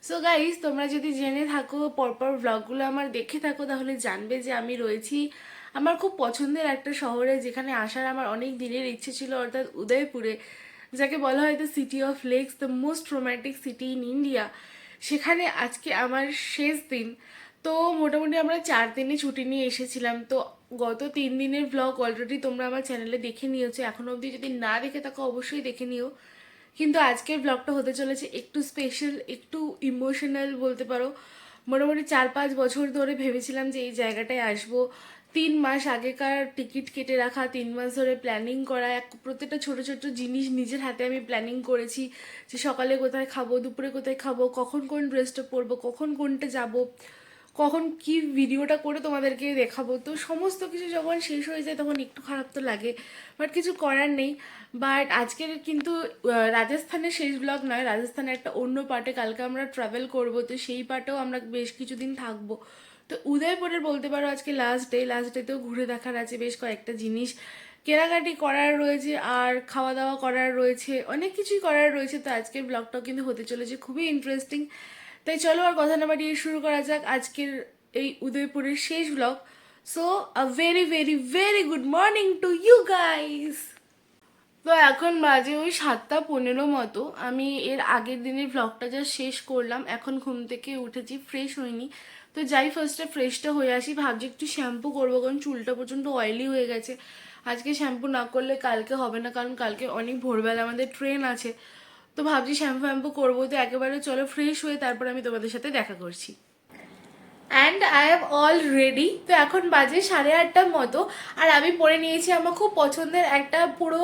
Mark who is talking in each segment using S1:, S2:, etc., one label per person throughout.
S1: So guys, তোমরা যদি জেনে থাকো, পরপর ব্লগগুলো আমার দেখে থাকো, তাহলে জানবে যে আমি রয়েছি আমার খুব পছন্দের একটা শহরে, যেখানে আসার আমার অনেক দিনের ইচ্ছে ছিল, অর্থাৎ উদয়পুরে, যাকে বলা হয় the city of lakes, the most romantic city in India. সেখানে আজকে আমার শেষ দিন। তো মোটামুটি আমরা 4 দিনে ছুটি নিয়ে এসেছিলাম। তো গত 3 দিনের ব্লগ অলরেডি তোমরা আমার চ্যানেলে দেখে নিয়েছো, এখনো অবধি যদি না দেখে থাকো অবশ্যই দেখে নিও। কিন্তু আজকের ব্লগটা হতে চলেছে একটু স্পেশাল, একটু ইমোশনাল বলতে পারো। মোটামুটি 4-5 বছর ধরে ভেবেছিলাম যে এই জায়গাটায় আসবো। 3 মাস আগেকার টিকিট কেটে রাখা, 3 মাস ধরে প্ল্যানিং করা, প্রত্যেকটা ছোট ছোট জিনিস নিজের হাতে আমি প্ল্যানিং করেছি, যে সকালে কোথায় খাবো, দুপুরে কোথায় খাবো, কখন কোন ড্রেসটা পরবো, কখন কোনটা যাব, কখন কি ভিডিওটা করে তোমাদেরকে দেখাবো। তো সমস্ত কিছু যখন শেষ হয়ে যায় তখন একটু খারাপ তো লাগে, বাট কিছু করার নেই। বাট আজকের কিন্তু রাজস্থানের শেষ ব্লগ নয়, রাজস্থানের একটা অন্য পার্টে কালকে আমরা ট্রাভেল করব, তো সেই পার্টেও আমরা বেশ কিছুদিন থাকবো। তো উদয়পুরের বলতে পারো আজকে লাস্ট ডে। লাস্ট ডেতেও ঘুরে দেখার আছে বেশ কয়েকটা জিনিস, কেনাকাটি করার রয়েছে, আর খাওয়া দাওয়া করার রয়েছে, অনেক কিছুই করার রয়েছে। তো আজকের ব্লগটাও কিন্তু হতে চলেছে খুবই ইন্টারেস্টিং। তাই চলো আর কথা না বাড়িয়ে শুরু করা যাক আজকের এই উদয়পুরের শেষ blog. So a very very very good morning to you guys. তো এখন বাজে ওই 7:15 মতো। আমি এর আগের দিনের ব্লগটা যা শেষ করলাম, এখন ঘুম থেকে উঠেছি, ফ্রেশ হইনি। তো যাই ফার্স্টে ফ্রেশটা হয়ে আসি, ভাবছি একটু শ্যাম্পু করবো, কারণ চুলটা প্রচণ্ড অয়েলি হয়ে গেছে। আজকে শ্যাম্পু না করলে কালকে হবে না, কারণ কালকে অনেক ভোরবেলা আমাদের ট্রেন আছে। তো ভাবছি শ্যাম্পু করবো। তো একেবারে চলো ফ্রেশ হয়ে তারপর আমি তোমাদের সাথে দেখা করছি। And I am all ready. তো এখন বাজে 8:30 মতো, আর আমি পরে নিয়েছি আমার খুব পছন্দের একটা পুরো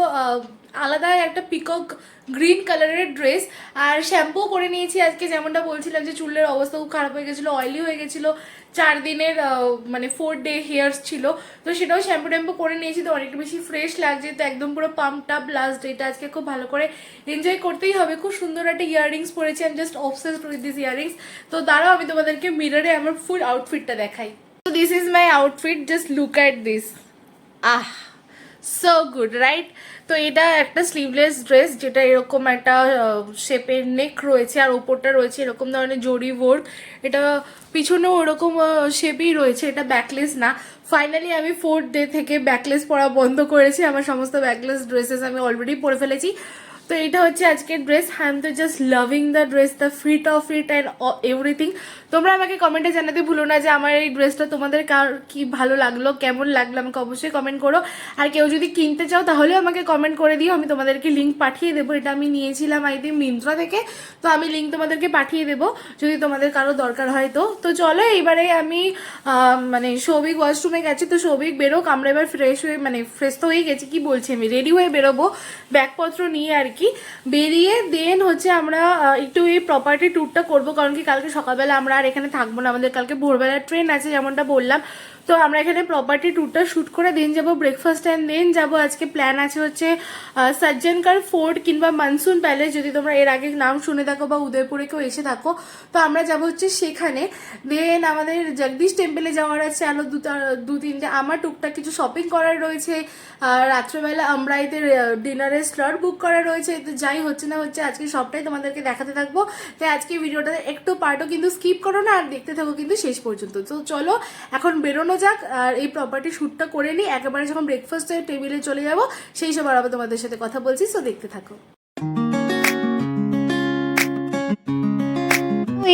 S1: আলাদা একটা পিকক গ্রিন কালারের ড্রেস, আর শ্যাম্পু করে নিয়েছি আজকে। যেমনটা বলছিলাম যে চুলের অবস্থা খুব খারাপ হয়ে গেছিলো, অয়েলি হয়ে গেছিলো, 4 দিনের মানে 4 ডে হেয়ার্স ছিল, তো সেটাও শ্যাম্পু ট্যাম্পু করে নিয়েছি। তো অনেকটা বেশি ফ্রেশ লাগছে, তো একদম পুরো পাম্প টাপ। লাস্ট ডেটা আজকে খুব ভালো করে এনজয় করতেই হবে। খুব সুন্দর একটা ইয়াররিংস পরেছি, আমি just obsessed with this earrings. তো দাঁড়াও আমি তোমাদেরকে মিররে আমার ফুল আউটফিটটা দেখাই। তো this is my outfit, just look at this. Ah, so good right. তো এটা একটা স্লিভলেস ড্রেস, যেটা এরকম একটা শেপের নেক রয়েছে, আর ওপরটা রয়েছে এরকম ধরনের জরি ওয়ার্ক। এটা পিছনেও ওরকম শেপই রয়েছে, এটা ব্যাকলেস না। ফাইনালি আমি 4th ডে থেকে ব্যাকলেস পরা বন্ধ করেছি, আমার সমস্ত ব্যাকলেস ড্রেসেস আমি অলরেডি পরে ফেলেছি। তো এটা হচ্ছে আজকের ড্রেস। আই এম তো just loving the dress, the fit of it and everything. তোমরা আমাকে কমেন্টে জানাতে ভুলো না যে আমার এই ড্রেসটা তোমাদের কার কি ভালো লাগলো, কেমন লাগলো, আমাকে অবশ্যই কমেন্ট করো। আর কেউ যদি কিনতে চাও তাহলেও আমাকে কমেন্ট করে দিও, আমি তোমাদেরকে লিঙ্ক পাঠিয়ে দেবো। এটা আমি নিয়েছিলাম আই থিঙ্ক মিন্ত্রা থেকে, তো আমি লিঙ্ক তোমাদেরকে পাঠিয়ে দেবো যদি তোমাদের কারো দরকার হয়। তো চলো এইবারে আমি মানে সৌভিক ওয়াশরুমে গেছি, তো সৌভিক বেরোক, আমরা এবার ফ্রেশ হয়ে, মানে ফ্রেশ তো হয়ে গেছি, কি বলছি আমি, রেডি হয়ে বেরোবো ব্যাগপত্র নিয়ে আর কি। বেরিয়ে দেন হচ্ছে আমরা একটু এই প্রপার্টি ট্যুরটা করবো, কারণ কি কালকে সকালবেলা আমরা আর এখানে থাকবো না, আমাদের কালকে ভোরবেলার ট্রেন আছে যেমনটা বললাম। তো আমরা এখানে প্রপার্টি ট্যুরটা শ্যুট করে দেন যাবো ব্রেকফাস্ট, অ্যান্ড দেন যাবো আজকে প্ল্যান আছে হচ্ছে সজ্জনকার ফোর্ট কিংবা মনসুন প্যালেস, যদি তোমরা এর আগে নাম শুনে থাকো বা উদয়পুরে কেউ এসে থাকো। তো আমরা যাবো হচ্ছে সেখানে। দেন আমাদের জগদীশ টেম্পলে যাওয়ার আছে আরও 2-3টে। আমার টুকটাক কিছু শপিং করার রয়েছে, রাত্রেবেলা আমরাইতে ডিনারের স্লট বুক করা রয়েছে। তো যাই হচ্ছে না হচ্ছে আজকে সবটাই তোমাদেরকে দেখাতে থাকবো। তাই আজকে ভিডিওটা একটু পার্টও কিন্তু স্কিপ করো না, আর দেখতে থাকো কিন্তু শেষ পর্যন্ত। তো চলো এখন বেরোনো যাক, আর এই প্রপার্টি শ্যুটটা করে নিই। একেবারে যখন ব্রেকফাস্টের টেবিলে চলে যাবো সেই সময় আবার তোমাদের সাথে কথা বলছি, সো দেখতে থাকো।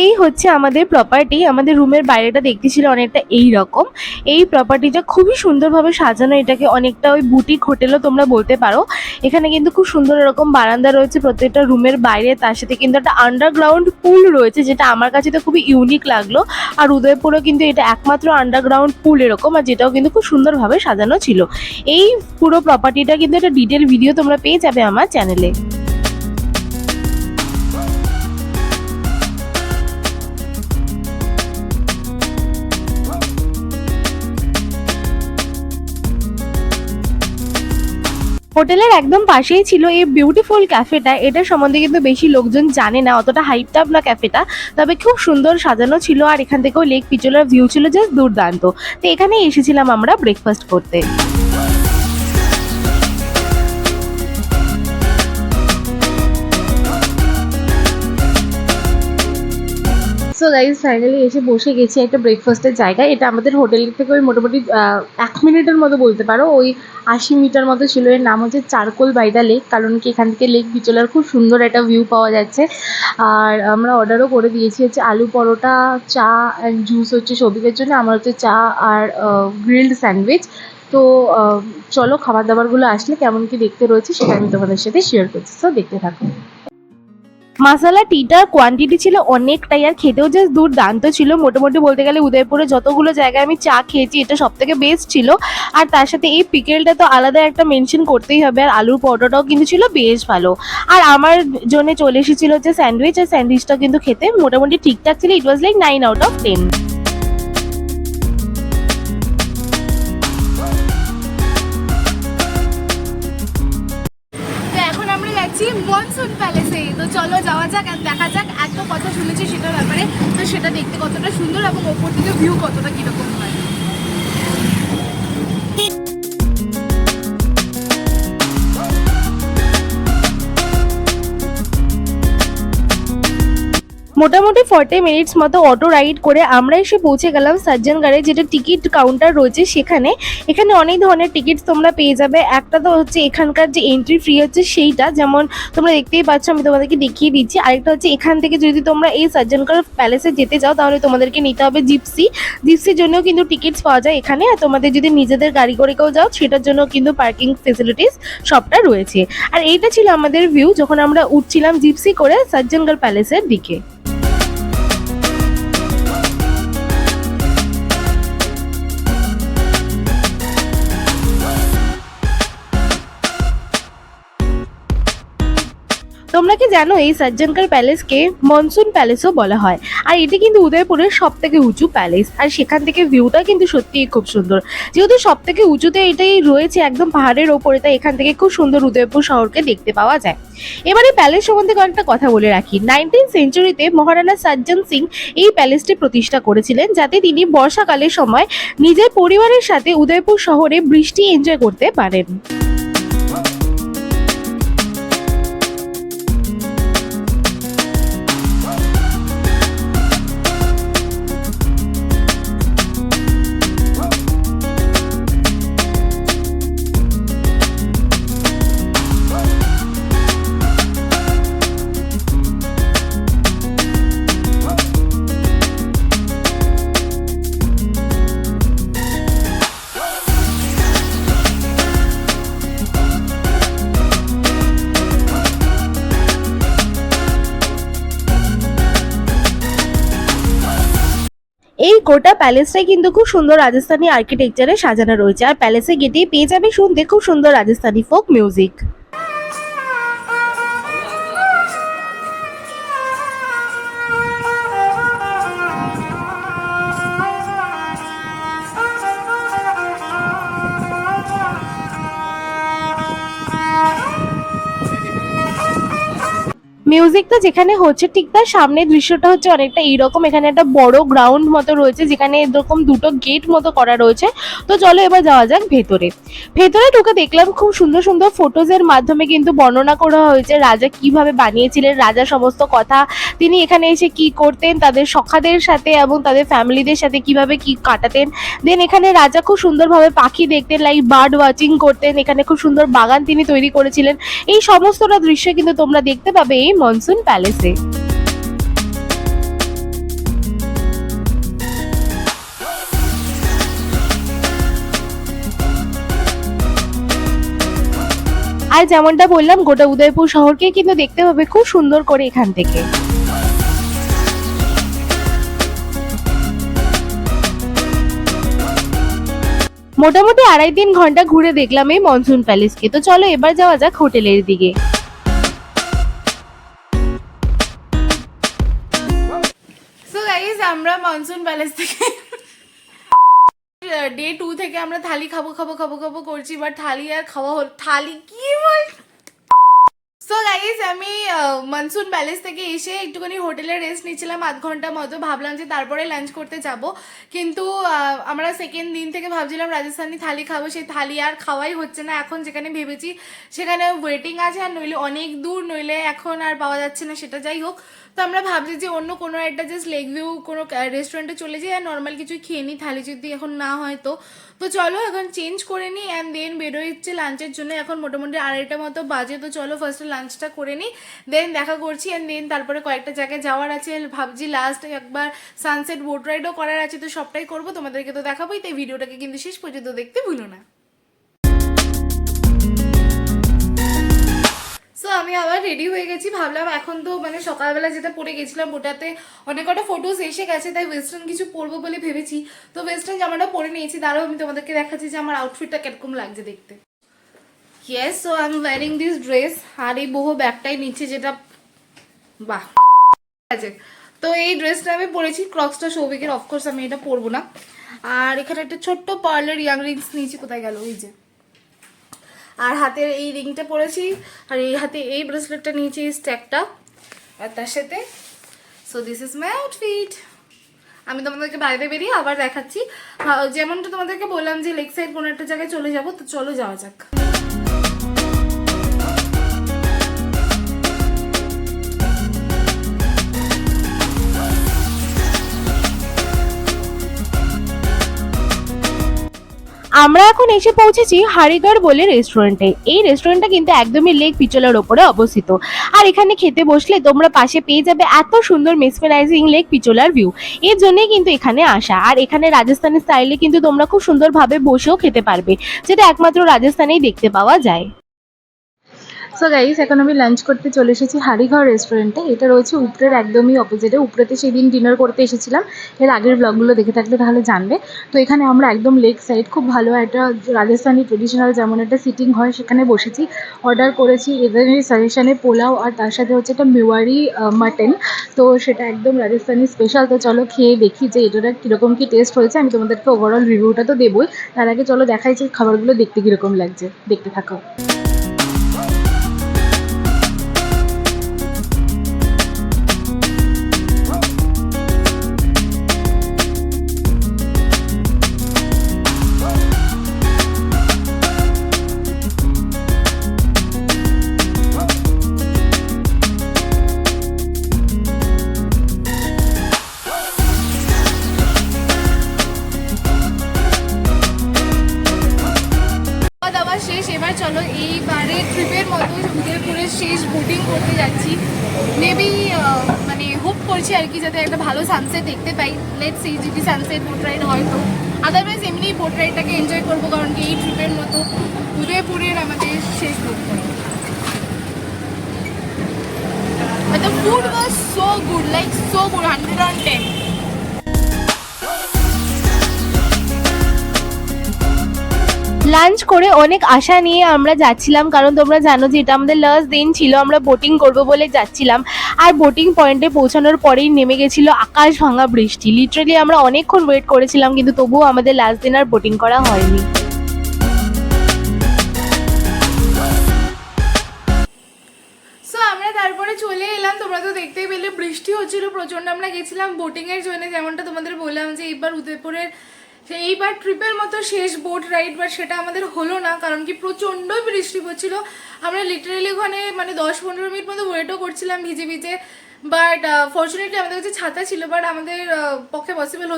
S1: এই হচ্ছে আমাদের প্রপার্টি। আমাদের রুমের বাইরেটা দেখতে ছিল অনেকটা এই রকম। এই প্রপার্টিটা খুবই সুন্দরভাবে সাজানো, এটাকে অনেকটা ওই বুটিক হোটেলও তোমরা বলতে পারো। এখানে কিন্তু খুব সুন্দর এরকম বারান্দা রয়েছে প্রত্যেকটা রুমের বাইরে, তার সাথে কিন্তু একটা আন্ডারগ্রাউন্ড পুল রয়েছে, যেটা আমার কাছে তো খুবই ইউনিক লাগলো। আর উদয়পুরেও কিন্তু এটা একমাত্র আন্ডারগ্রাউন্ড পুল এরকম, আর যেটাও কিন্তু খুব সুন্দরভাবে সাজানো ছিল। এই পুরো প্রপার্টিটা কিন্তু একটা ডিটেল ভিডিও তোমরা পেয়ে যাবে আমার চ্যানেলে। হোটেলের একদম পাশেই ছিল এই বিউটিফুল ক্যাফেটা। এটার সম্বন্ধে কিন্তু বেশি লোকজন জানে না, অতটা হাইপ টাপ না ক্যাফেটা, তবে খুব সুন্দর সাজানো ছিল। আর এখান থেকেও লেক পিচোলার ভিউ ছিল জাস্ট দুর্দান্ত। তো এখানেই এসেছিলাম আমরা ব্রেকফাস্ট করতে। সো গাইজ ফাইনালি এসে বসে গেছি একটা ব্রেকফাস্টের জায়গায়। এটা আমাদের হোটেলের থেকে ওই মোটামুটি 1 মিনিটের মতো বলতে পারো, ওই 80 মিটার মতো ছিল। এর নাম হচ্ছে চারকোল বাই দ্য লেক, কারণ কি এখান থেকে লেক পিচোলার খুব সুন্দর একটা ভিউ পাওয়া যাচ্ছে। আর আমরা অর্ডারও করে দিয়েছি হচ্ছে আলু পরোটা, চা অ্যান্ড জুস হচ্ছে সবিকের জন্য, আমার হচ্ছে চা আর গ্রিলড স্যান্ডউইচ। তো চলো খাবার দাবারগুলো আসলে কেমন কি দেখতে রয়েছে সেটা আমি তোমাদের সাথে শেয়ার করছি, তো দেখতে থাকো। মাসালা টিটার কোয়ান্টিটি ছিল অনেকটাই, আর খেতেও জাস্ট দুর্দান্ত ছিল। মোটামুটি বলতে গেলে উদয়পুরে যতগুলো জায়গায় আমি চা খেয়েছি এটা সব থেকে বেস্ট ছিল। আর তার সাথে এই পিকেলটা তো আলাদা একটা মেনশন করতেই হবে। আর আলুর পরোটাটাও কিন্তু ছিল বেশ ভালো। আর আমার জন্য চলে এসেছিল হচ্ছে স্যান্ডউইচ, আর স্যান্ডউইচটা কিন্তু খেতে মোটামুটি ঠিকঠাক ছিল। ইট ওয়াজ লাইক 9/10। মনসুন প্যালেসে, তো চলো যাওয়া যাক আর দেখা যাক। এত কথা শুনেছি সেটার ব্যাপারে, তো সেটা দেখতে কতটা সুন্দর এবং ওপর থেকে ভিউ কতটা কিরকম হয়। মোটামুটি 40 মিনিটস মতো অটো রাইড করে আমরা এসে পৌঁছে গেলাম সজ্জনগড়ে, যেটা টিকিট কাউন্টার রয়েছে সেখানে। এখানে অনেক ধরনের টিকিট তোমরা পেয়ে যাবে। একটা তো হচ্ছে এখানকার যে এন্ট্রি ফ্রি হচ্ছে সেইটা, যেমন তোমরা দেখতেই পাচ্ছ, আমি তোমাদেরকে দেখিয়ে দিচ্ছি। আরেকটা হচ্ছে এখান থেকে যদি তোমরা এই সজ্জনগড় প্যালেসে যেতে চাও তাহলে তোমাদেরকে নিতে হবে জিপসি। জিপসির জন্যও কিন্তু টিকিটস পাওয়া যায় এখানে। আর তোমাদের যদি নিজেদের গাড়ি করে কেউ যাও সেটার জন্য কিন্তু পার্কিং ফেসিলিটিস সবটা রয়েছে। আর এইটা ছিল আমাদের ভিউ যখন আমরা উঠছিলাম জিপসি করে সজ্জনগড় প্যালেসের দিকে। তোমরা কি জানো এই সজ্জনগড় প্যালেসকে মনসুন প্যালেসও বলা হয়। আর এটি কিন্তু উদয়পুরের সব থেকে উঁচু প্যালেস। আর সেখান থেকে ভিউটা কিন্তু সত্যিই খুব সুন্দর। যেহেতু সব থেকে উঁচুতে এটাই রয়েছে একদম পাহাড়ের ওপরে, তাই এখান থেকে খুব সুন্দর উদয়পুর শহরকে দেখতে পাওয়া যায়। এবারে প্যালেস সম্বন্ধে কয়েকটা কথা বলে রাখি। 19th সেঞ্চুরিতে মহারানা সজ্জন সিং এই প্যালেসটি প্রতিষ্ঠা করেছিলেন, যাতে তিনি বর্ষাকালের সময় নিজের পরিবারের সাথে উদয়পুর শহরে বৃষ্টি এনজয় করতে পারেন। এই গোটা প্যালেসটাই কিন্তু খুব সুন্দর রাজস্থানী আর্কিটেকচারে সাজানো রয়েছে। আর প্যালেসে গেটেই পেয়ে যাবে শুনতে খুব সুন্দর রাজস্থানী ফোক মিউজিক। মিউজিকটা যেখানে হচ্ছে ঠিক তার সামনে দৃশ্যটা হচ্ছে অনেকটা এইরকম। এখানে একটা বড় গ্রাউন্ড মতো রয়েছে যেখানে এরকম দুটো গেট মতো করা রয়েছে। তো চলো এবার যাওয়া যাক ভেতরে। ভেতরে ঢুকে দেখলাম খুব সুন্দর সুন্দর ফটোজের মাধ্যমে কিন্তু বর্ণনা করা হয়েছে রাজা কিভাবে বানিয়েছিলেন, রাজা সমস্ত কথা, তিনি এখানে এসে কি করতেন, তাদের সখাদের সাথে এবং তাদের ফ্যামিলিদের সাথে কিভাবে কি কাটাতেন। দেন এখানে রাজা খুব সুন্দরভাবে পাখি দেখতেন, লাইক বার্ড ওয়াচিং করতেন। এখানে খুব সুন্দর বাগান তিনি তৈরি করেছিলেন। এই সমস্তটা দৃশ্য কিন্তু তোমরা দেখতে পাবে এই মনসুন প্যালেসে। আর যেমনটা বললাম গোটা উদয়পুর শহরকে কিন্তু দেখতে পাবে খুব সুন্দর করে এখান থেকে। মোটামুটি 2.5-3 ঘন্টা ঘুরে দেখলাম এই মনসুন প্যালেসকে। তো চলো এবার যাওয়া যাক হোটেলের দিকে। সো গাইস আমরা মনসুন প্যালেস থেকে ডে 2 থেকে আমরা থালি খাবো খাবো খাবো খাবো করছি, বাট থালি আর খাওয়া হল, থালি কি বল। সো গাইস আমি মনসুন প্যালেস থেকে এসে একটুখানি হোটেলে রেস্ট নিচ্ছিলাম 8 ঘন্টা মতো, ভাবলাম যে তারপরে লাঞ্চ করতে যাব, কিন্তু আমরা সেকেন্ড দিন থেকে ভাবছিলাম রাজস্থানি থালি খাবো, সেই থালি আর খাওয়াই হচ্ছে না। এখন যেখানে ভেবেছি সেখানে ওয়েটিং আছে, আর নইলে অনেক দূর, নইলে এখন আর পাওয়া যাচ্ছে না, সেটা যাই হোক। তো আমরা ভাবছি যে অন্য কোনো একটা জাস্ট লেক ভিউ কোনো রেস্টুরেন্টে চলে যাই আর নর্মাল কিছু খেয়ে নিই, থালি যদি এখন না হয় তো। তো চলো এখন চেঞ্জ করে নিই অ্যান্ড দেন বেরোয় হচ্ছে লাঞ্চের জন্য। এখন মোটামুটি 2:30 মতো বাজে, তো চলো ফার্স্টে লাঞ্চটা করে নিই, দেন দেখা করছি অ্যান্ড দেন তারপরে কয়েকটা জায়গায় যাওয়ার আছে। ভাবছি লাস্ট একবার সানসেট বোট রাইডও করার আছে, তো সবটাই করবো, তোমাদেরকে তো দেখাবোই, তাই ভিডিওটাকে কিন্তু শেষ পর্যন্ত দেখতে ভুলো না। সো আমি আবার রেডি হয়ে গেছি, ভাবলাম এখন তো মানে সকালবেলা যেটা পরে গেছিলাম ওটাতে অনেক কটা ফটোস এসে গেছে, তাই ওয়েস্টার্ন কিছু পরবো বলে ভেবেছি। তো ওয়েস্টার্ন জামাটা পরে নিয়েছি, দাঁড়াও আমি তোমাদেরকে দেখাচ্ছি যে আমার আউটফিটটা কিরকম লাগছে দেখতে। Yes, so I am wearing this dress, আর এই বহু ব্যাগটাই নিচ্ছে যেটা বাহ আছে। তো এই ড্রেসটা আমি পরেছি, ক্রক্সটা সৌভিকের, অফকোর্স আমি এটা পরবো না। আর এখানে একটা ছোট্ট পার্লার ইয়াং রিংস নিয়েছি, কোথায় গেল ওই যে, আর হাতের এই রিংটা পরেছি, আর এই হাতে এই ব্রেসলেটটা নিয়েছি, এই স্ট্যাকটা, আর তার সাথে so this is my outfit. আমি তোমাদেরকে বাইরে বেরিয়ে আবার দেখাচ্ছি, যেমনটা তোমাদেরকে বললাম যে লেক সাইড কোনো একটা জায়গায় চলে যাবো, তো চলো যাওয়া যাক।
S2: আমরা এখন এসে পৌঁছেছি হারিগড় বলে রেস্টুরেন্টে। এই রেস্টুরেন্টটা কিন্তু একদমই লেক পিচলার ওপরে অবস্থিত, আর এখানে খেতে বসলে তোমরা পাশে পেয়ে যাবে এত সুন্দর মেসমেরাইজিং লেক পিচলার ভিউ। এর জন্যই কিন্তু এখানে আসা, আর এখানে রাজস্থানি স্টাইলে কিন্তু তোমরা খুব সুন্দরভাবে বসেও খেতে পারবে, যেটা একমাত্র রাজস্থানেই দেখতে পাওয়া যায়। সো গাইস এখন আমি লাঞ্চ করতে চলে এসেছি হারিঘর রেস্টুরেন্টে। এটা রয়েছে উপরের একদমই অপোজিটে। উপরেতে সেদিন ডিনার করতে এসেছিলাম, এর আগের ব্লগগুলো দেখে থাকলে তাহলে জানবে। তো এখানে আমরা একদম লেক সাইড, খুব ভালো একটা রাজস্থানি ট্রেডিশনাল যেমন একটা সিটিং হয় সেখানে বসেছি। অর্ডার করেছি এদের সাজেশনে পোলাও, আর তার সাথে হচ্ছে একটা মেওয়ারি মাটন। তো সেটা একদম রাজস্থানি স্পেশাল। তো চলো খেয়ে দেখি যে এটার কীরকম কী টেস্ট হয়েছে। আমি তোমাদেরকে ওভারঅল রিভিউটা তো দেবোই, তার আগে চলো দেখাই যে খাবারগুলো দেখতে কীরকম লাগছে, দেখতে থাকো।
S1: শেষ, এবার চলো এইবারে ট্রিপের মতো উদয়পুরের শেষ বোটিং করতে যাচ্ছি। মেবি মানে হোপ করছি আর কি যাতে একটা ভালো সানসেট দেখতে পাই। লেটস সি যদি সানসেট বোট রাইড হয় তো, আদারওয়াইজ এমনি বোট রাইডটাকে এনজয় করবো, কারণ কি এই ট্রিপের মতো উদয়পুরের আমাদের শেষ boat ride. But the food was so good, like so good, 100 on 10.
S2: Lunch করে অনেক আশা নিয়ে আমরা যাচ্ছিলাম, কারণ তোমরা জানো যে এটা আমাদের লাস্ট দিন ছিল, আমরা বোটিং করব বলে যাচ্ছিলাম। আর বোটিং পয়েন্টে পৌঁছানোর পরেই নেমে গেছিলো আকাশ ভাঙা বৃষ্টি। লিটারালি আমরা অনেকক্ষণ ওয়েট করেছিলাম, কিন্তু তবুও আমাদের লাস্ট দিন আর বোটিং করা হয়নি।
S1: তারপরে চলে এলাম, তোমরা তো দেখতেই পেলে বৃষ্টি হচ্ছিল প্রচন্ড। আমরা গেছিলাম বোটিং এর জন্য, যেমনটা তোমাদের বললাম যে এইবার উদয়পুরের এইবার ট্রিপের মতো শেষ বোট রাইড, বাট সেটা আমাদের হলো না, কারণ কি প্রচন্ড বৃষ্টি পড়ছিল। আমরা লিটারেলি ওখানে মানে 10-15 মিনিট মতো ওয়েটও করছিলাম ভিজে ভিজে, বাট ফর্চুনেটলি আমাদের কাছে ছাতা ছিল, বাট আমাদের পক্ষে পসিবল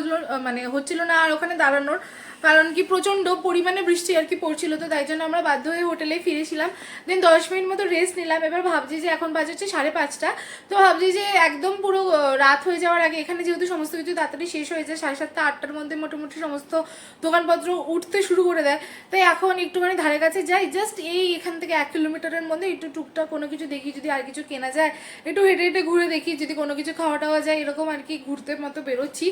S1: হচ্ছিল না আর ওখানে দাঁড়ানোর, কারণ কি প্রচণ্ড পরিমাণে বৃষ্টি আর কি পড়ছিল। তো তাই জন্য আমরা বাধ্য হয়ে হোটেলে ফিরেছিলাম, দেন 10 মিনিট মতো রেস্ট নিলাম। এবার ভাবছি যে এখন বাজে হচ্ছে 5:30, তো ভাবছি যে একদম পুরো রাত হয়ে যাওয়ার আগে, এখানে যেহেতু সমস্ত কিছু তাড়াতাড়ি শেষ হয়ে যায়, 7:30-8টার মধ্যে মোটামুটি সমস্ত দোকানপত্র উঠতে শুরু করে দেয়, তাই এখন একটুখানি ধারে কাছে যাই, জাস্ট এখান থেকে 1 কিলোমিটারের মধ্যে একটু টুকটাক কোনো কিছু দেখি, যদি আর কিছু কেনা যায় একটু হেঁটে হেঁটে ঘুরে দেখি যদি কোনো কিছু খাওয়া টাওয়া যায়, এরকম আর কি ঘুরতে মতো বেরোচ্ছি।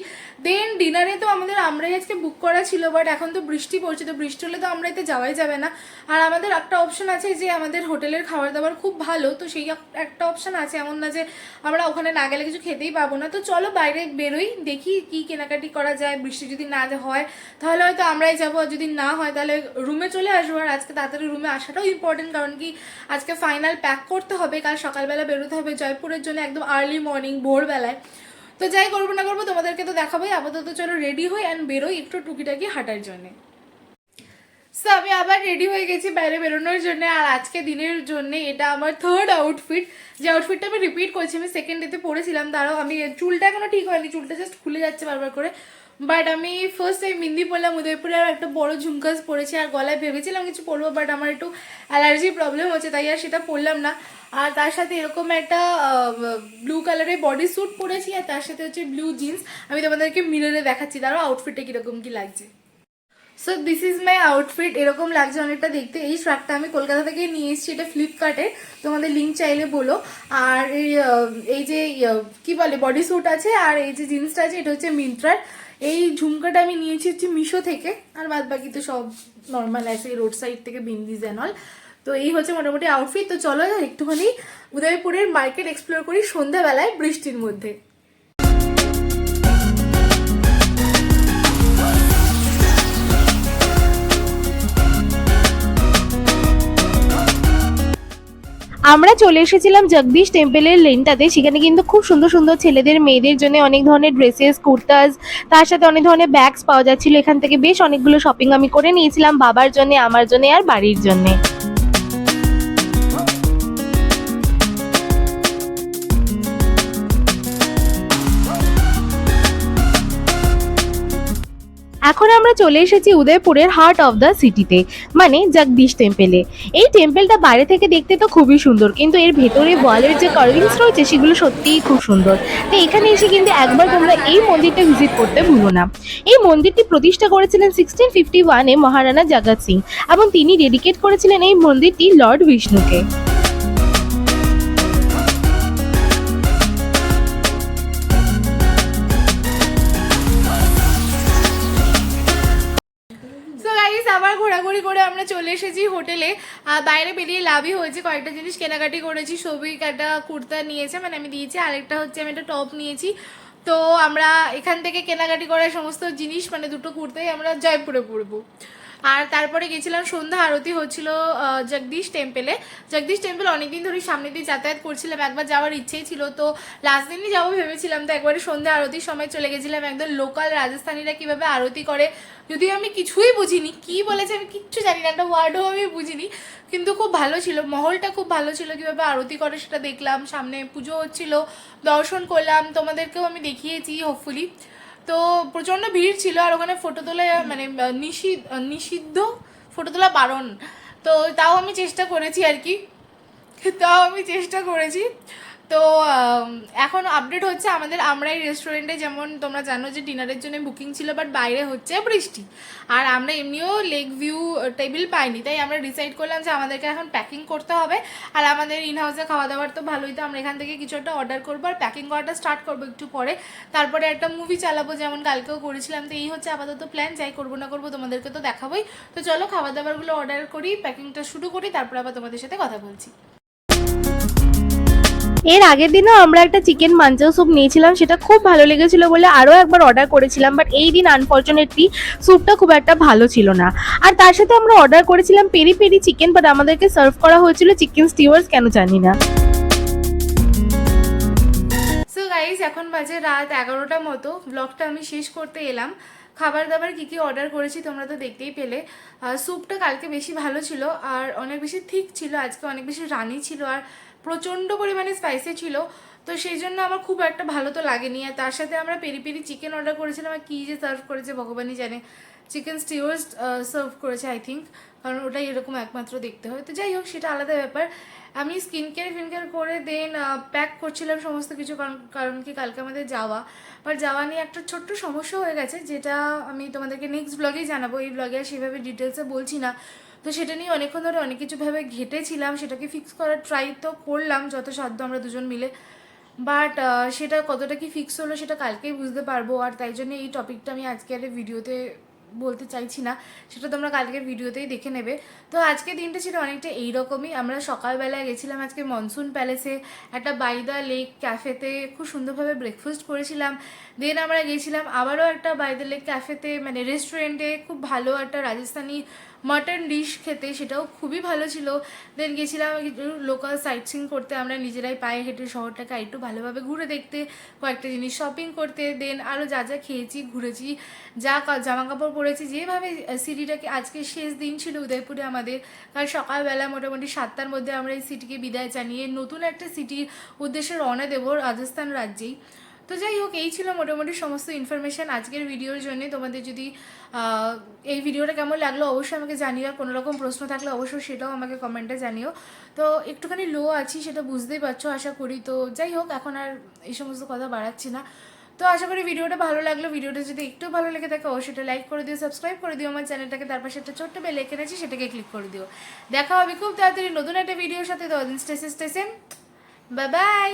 S1: দেন ডিনারে তো আমাদের আমরাই আজকে বুক করা ছিল, বাট এখন তো বৃষ্টি পড়ছে, তো বৃষ্টি হলে তো আমরাইতে যাওয়াই যাবে না। আর আমাদের একটা অপশন আছে যে আমাদের হোটেলের খাবার দাবার খুব ভালো, তো সেই একটা অপশন আছে, এমন না যে আমরা ওখানে না গেলে কিছু খেতেই পাবো না। তো চলো বাইরে বেরোই, দেখি কি কেনাকাটি করা যায়। বৃষ্টি যদি না হয় তাহলে হয়তো আমরাই যাবো, আর যদি না হয় তাহলে রুমে চলে আসবো। আর আজকে তাড়াতাড়ি রুমে আসাটাও ইম্পর্টেন্ট, কারণ কি আজকে ফাইনাল প্যাক করতে হবে, কাল সকালবেলা বেরোতে হবে জয়পুরের জন্য, একদম আর্লি মর্নিং ভোরবেলায়। তো যাই করবো না করবো তোমাদেরকে তো দেখাবোই। আপাতত চলো রেডি হই অ্যান্ড বেরোই একটু টুকিটাকি হাঁটার জন্যে। সো আমি আবার রেডি হয়ে গেছি বাইরে বেরোনোর জন্য। আর আজকে দিনের জন্য এটা আমার থার্ড আউটফিট, যে আউটফিটটা আমি রিপিট করছি, আমি সেকেন্ড ডেতে পরেছিলাম। তারাও আমি চুলটা এখনো ঠিক হয়নি, চুলটা জাস্ট খুলে যাচ্ছে বারবার করে। বাট আমি ফার্স্ট টাইম বিন্দি পরলাম উদয়পুরে, আর একটা বড় ঝুমকাস পরেছি, আর গলায় ভেবেছিলাম কিছু পরবো, বাট আমার একটু অ্যালার্জি প্রবলেম হচ্ছে, তাই আর সেটা পরলাম না। আর তার সাথে এরকম একটা ব্লু কালারের বডি স্যুট পরেছি, আর তার সাথে হচ্ছে ব্লু জিন্স। আমি তোমাদেরকে মিররে দেখাচ্ছি, তারাও আউটফিটটা কীরকম কী লাগছে। So this is my outfit, এরকম লাগছে অনেকটা দেখতে। এই শার্টটা আমি কলকাতা থেকে নিয়ে এসেছি, এটা ফ্লিপকার্টে, তোমাদের লিঙ্ক চাইলে বলো। আর এই যে কি বলে বডি স্যুট আছে, আর এই যে জিন্সটা আছে, এটা হচ্ছে মিন্ত্রার। এই ঝুমকাটা আমি নিয়েছি হচ্ছে মিশো থেকে, আর বাদ বাকি তো সব নর্মাল আছে রোড সাইড থেকে বিন্দিজ অ্যান্ড অল। তো এই হচ্ছে মোটামুটি আউটফিট। তো চলো একটুখানি উদয়পুরের মার্কেট এক্সপ্লোর করি সন্ধ্যাবেলায় বৃষ্টির মধ্যে।
S2: আমরা চলে এসেছিলাম জগদীশ টেম্পলের লেনটাতে। সেখানে কিন্তু খুব সুন্দর সুন্দর ছেলেদের মেয়েদের জন্য অনেক ধরনের ড্রেসেস, কুর্তাস, তার সাথে অনেক ধরনের ব্যাগস পাওয়া যাচ্ছিল। এখান থেকে বেশ অনেকগুলো শপিং আমি করে নিয়েছিলাম বাবার জন্য, আমার জন্য আর বাড়ির জন্য। এখন আমরা চলে এসেছি উদয়পুরের হার্ট অফ দ্য সিটিতে, মানে জগদীশ টেম্পলে। এই টেম্পলটা বাইরে থেকে দেখতে তো খুবই সুন্দর, কিন্তু এর ভেতরে ওয়ালের যে কার্ভিংস রয়েছে সেগুলো সত্যিই খুব সুন্দর। তো এখানে এসে কিন্তু একবার তোমরা এই মন্দিরটা ভিজিট করতে ভুলো না। এই মন্দিরটি প্রতিষ্ঠা করেছিলেন 1651-এ মহারানা জগৎ সিং, এবং তিনি ডেডিকেট করেছিলেন এই মন্দিরটি লর্ড বিষ্ণুকে।
S1: আবার ঘোরাঘুরি করে আমরা চলে এসেছি হোটেলে। বাইরে বেরিয়ে লাভই হয়েছে, কয়েকটা জিনিস কেনাকাটি করেছি। সবিক একটা কুর্তা নিয়েছে, মানে আমি দিয়েছি, আরেকটা হচ্ছে আমি একটা টপ নিয়েছি। তো আমরা এখান থেকে কেনাকাটি করার সমস্ত জিনিস, মানে দুটো কুর্তাই আমরা জয়পুরে পরবো। আর তারপরে গেছিলাম, সন্ধ্যা আরতি হচ্ছিল জগদীশ টেম্পলে। জগদীশ টেম্পল অনেকদিন ধরে সামনে দিয়ে যাতায়াত করছিলাম, একবার যাওয়ার ইচ্ছেই ছিল, তো লাস্ট দিনই যাবো ভেবেছিলাম। তো একবারে সন্ধ্যা আরতির সময় চলে গেছিলাম। একদম লোকাল রাজস্থানীরা কীভাবে আরতি করে, যদিও আমি কিছুই বুঝিনি, কি বলেছে আমি কিচ্ছু জানি না, একটা ওয়ার্ডও আমি বুঝিনি, কিন্তু খুব ভালো ছিল, মহলটা খুব ভালো ছিল। কীভাবে আরতি করে সেটা দেখলাম, সামনে পুজো হচ্ছিল, দর্শন করলাম, তোমাদেরকেও আমি দেখিয়েছি হোপফুলি। তো প্রচণ্ড ভিড় ছিল, আর ওখানে ফটো তোলা মানে নিষিদ্ধ, ফটো তোলা বারণ। তো তাও আমি চেষ্টা করেছি আর কি, তো এখন আপডেট হচ্ছে আমাদের আমরাই রেস্টুরেন্টে, যেমন তোমরা জানো যে ডিনারের জন্য বুকিং ছিল, বাট বাইরে হচ্ছে বৃষ্টি, আর আমরা এমনিও লেক ভিউ টেবিল পাইনি, তাই আমরা ডিসাইড করলাম যে আমাদেরকে এখন প্যাকিং করতে হবে। আর আমাদের ইন হাউসে খাওয়া দাওয়ার তো ভালোই, তো আমরা এখান থেকে কিছু একটা অর্ডার করবো, আর প্যাকিং করাটা স্টার্ট করবো একটু পরে। তারপরে একটা মুভি চালাবো, যেমন কালকেও করেছিলাম। তো এই হচ্ছে আপাতত প্ল্যান, যাই করবো না করবো তোমাদেরকে তো দেখাবোই। তো চলো খাবার দাবারগুলো অর্ডার করি, প্যাকিংটা শুরু করি, তারপর আবার তোমাদের সাথে কথা বলছি।
S2: এর আগের দিনও আমরা একটা চিকেন মাঞ্চাও স্যুপ নিয়েছিলাম, সেটা খুব ভালো লেগেছিল বলে আরও একবার অর্ডার করেছিলাম। বাট এই দিন আনফর্চুনেটলি স্যুপটা খুব একটা ভালো ছিল না। আর তার সাথে আমরা অর্ডার করেছিলাম পেরি পেরি চিকেন, বাট আমাদেরকে সার্ভ করা হয়েছিল চিকেন স্টিওয়ার্স, কেন জানি না।
S1: সো গাইস, এখন বাজে রাত 11টার মতো, ব্লগটা আমি শেষ করতে এলাম। খাবার দাবার কী কী অর্ডার করেছি তোমরা তো দেখতেই পেলে। স্যুপটা কালকে বেশি ভালো ছিল, আর অনেক বেশি থিক ছিল, আজকে অনেক বেশি রানি ছিল, আর প্রচণ্ড পরিমাণে স্পাইসি ছিল, তো সেই জন্য আমার খুব একটা ভালো তো লাগেনি। আর তার সাথে আমরা পেরি পেরি চিকেন অর্ডার করেছিলাম, আর কী যে সার্ভ করেছে ভগবানই জানে, চিকেন স্টিওয়ার্স সার্ভ করেছে আই থিঙ্ক, কারণ ওটাই এরকম একমাত্র দেখতে হয়। তো যাই হোক, সেটা আলাদা ব্যাপার। আমি স্কিন কেয়ার করে দেন প্যাক করছিলাম সমস্ত কিছু, কারণ কি কালকে আমাদের যাওয়া, বাট যাওয়া নিয়ে একটা ছোট্ট সমস্যা হয়ে গেছে, যেটা আমি তোমাদেরকে নেক্সট ব্লগেই জানাবো। এই ব্লগে আর সেভাবে ডিটেলসে বলছি না। তো সেটা নিয়ে অনেকক্ষণ ধরে অনেক কিছুভাবে ঘেটেছিলাম, সেটাকে ফিক্স করার ট্রাই তো করলাম যত সাধ্য আমরা দুজন মিলে, বাট সেটা কতটা কি ফিক্স হলো সেটা কালকেই বুঝতে পারবো। আর তাই জন্য এই টপিকটা আমি আজকে আর ভিডিওতে বলতে চাইছি না, সেটা তোমরা কালকের ভিডিওতেই দেখে নেবে। তো আজকে দিনটা ছিল অনেকটা এইরকমই। আমরা সকালবেলায় গেছিলাম আজকে মনসুন প্যালেসে, একটা বাই দ্য লেক ক্যাফেতে, খুব সুন্দরভাবে ব্রেকফাস্ট করেছিলাম। দেন আমরা গেছিলাম আবারও একটা বাই দ্য লেক ক্যাফেতে, মানে রেস্টুরেন্টে, খুব ভালো একটা রাজস্থানি মাটন ডিশ খেতে, সেটাও খুবই ভালো ছিল। দেন গেছিলাম লোকাল সাইট সিং করতে, আমরা নিজেরাই পায়ে হেঁটে শহরটাকে একটু ভালোভাবে ঘুরে দেখতে, কয়েকটা জিনিস শপিং করতে। দেন আরও যা যা খেয়েছি, ঘুরেছি, যা জামা কাপড় পরেছি, যেভাবে সিটিটাকে, আজকে শেষ দিন ছিল উদয়পুরে আমাদের, কারণ সকালবেলা মোটামুটি 7টার মধ্যে আমরা এই সিটিকে বিদায় জানিয়ে নতুন একটা সিটির উদ্দেশ্যে রওনা দেবো রাজস্থান রাজ্যেই। তো যাই হোক, এই ছিল মোটামুটি সমস্ত ইনফরমেশান আজকের ভিডিওর জন্য। তোমাদের যদি এই ভিডিওটা কেমন লাগলো অবশ্যই আমাকে জানিও, আর কোনো রকম প্রশ্ন থাকলে অবশ্যই সেটাও আমাকে কমেন্টে জানিও। তো একটুখানি লো আছি সেটা বুঝতেই পারছো আশা করি। তো যাই হোক, এখন আর এই সমস্ত কথা বাড়াচ্ছি না। তো আশা করি ভিডিওটা ভালো লাগলো। ভিডিওটা যদি একটু ভালো লেগে থাকে অবশ্যই সেটা লাইক করে দিও, সাবস্ক্রাইব করে দিও আমার চ্যানেলটাকে, তারপর সেটা ছোট্ট বেল আইকন আছে সেটাকে ক্লিক করে দিও। দেখা হবে খুব তাড়াতাড়ি নতুন একটা ভিডিওর সাথে। তো স্টেশন বাই বাই।